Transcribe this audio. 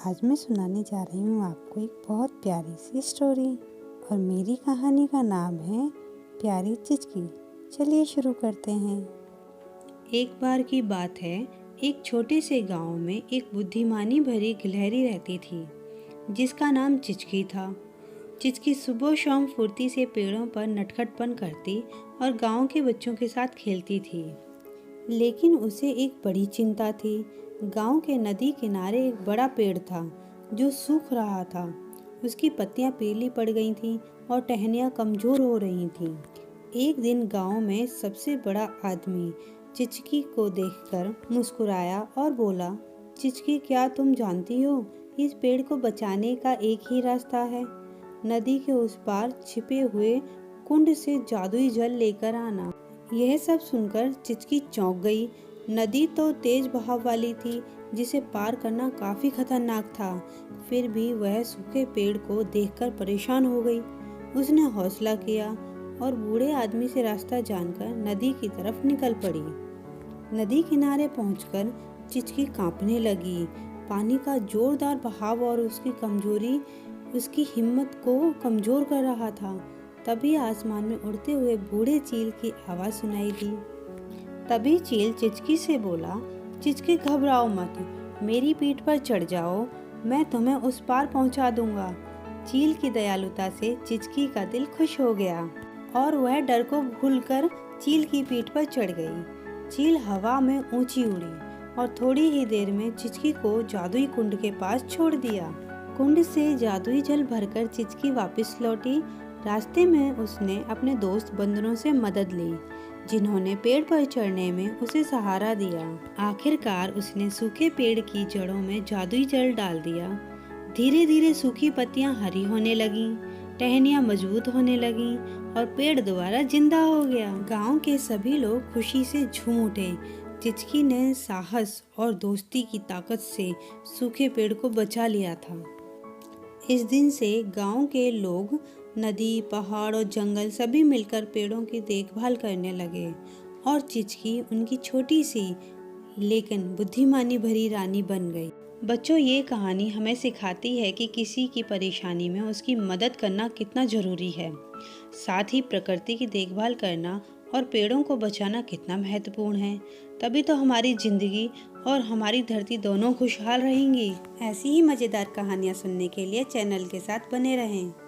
आज मैं सुनाने जा रही हूँ आपको एक बहुत प्यारी सी स्टोरी और मेरी कहानी का नाम है प्यारी चिचकी। चलिए शुरू करते हैं। एक बार की बात है, एक छोटे से गांव में एक बुद्धिमानी भरी गिलहरी रहती थी जिसका नाम चिचकी था। चिचकी सुबह शाम फुर्ती से पेड़ों पर नटखटपन करती और गांव के बच्चों के साथ खेलती थी। लेकिन उसे एक बड़ी चिंता थी। गांव के नदी किनारे एक बड़ा पेड़ था जो सूख रहा था। उसकी पत्तियां पीली पड़ गई थीं और टहनियां कमजोर हो रही थीं। एक दिन गांव में सबसे बड़ा आदमी चिचकी को देखकर मुस्कुराया और बोला, चिचकी, क्या तुम जानती हो, इस पेड़ को बचाने का एक ही रास्ता है। नदी के उस पार छिपे हुए कुंड से जादुई जल लेकर आना। यह सब सुनकर चिचकी चौंक गई। नदी तो तेज बहाव वाली थी जिसे पार करना काफी खतरनाक था। फिर भी वह सूखे पेड़ को देखकर परेशान हो गई। उसने हौसला किया और बूढ़े आदमी से रास्ता जानकर नदी की तरफ निकल पड़ी। नदी किनारे पहुंचकर चिचकी कांपने लगी। पानी का जोरदार बहाव और उसकी कमजोरी उसकी हिम्मत को कमजोर कर रहा था। तभी आसमान में उड़ते हुए बूढ़े चील की आवाज सुनाई दी। तभी चील चिचकी से बोला, चिचकी, घबराओ मत, मेरी पीठ पर चढ़ जाओ, मैं तुम्हें उस पार पहुंचा दूंगा। चील की दयालुता से चिचकी का दिल खुश हो गया और वह डर को भूलकर चील की पीठ पर चढ़ गई। चील हवा में ऊंची उड़ी और थोड़ी ही देर में चिचकी को जादुई कुंड के पास छोड़ दिया। कुंड से जादुई जल भरकर चिचकी वापस लौटी। रास्ते में उसने अपने दोस्त बंदरों से मदद ली जिन्होंने पेड़ पर चढ़ने में उसे सहारा दिया। आखिरकार उसने सूखे पेड़ की जड़ों में जादुई जल डाल दिया। धीरे धीरे सूखी पत्तियां हरी होने लगीं, टहनियां मजबूत होने लगीं और पेड़ दोबारा जिंदा हो गया। गांव के सभी लोग खुशी से झूम उठे। चिचकी ने साहस और दोस्ती की ताकत से सूखे पेड़ को बचा लिया था। इस दिन से गांव के लोग नदी, पहाड़ और जंगल सभी मिलकर पेड़ों की देखभाल करने लगे और चिचकी उनकी छोटी सी लेकिन बुद्धिमानी भरी रानी बन गई। बच्चों, ये कहानी हमें सिखाती है कि किसी की परेशानी में उसकी मदद करना कितना जरूरी है। साथ ही प्रकृति की देखभाल करना और पेड़ों को बचाना कितना महत्वपूर्ण है। तभी तो हमारी जिंदगी और हमारी धरती दोनों खुशहाल रहेंगी। ऐसी ही मजेदार कहानियाँ सुनने के लिए चैनल के साथ बने रहें।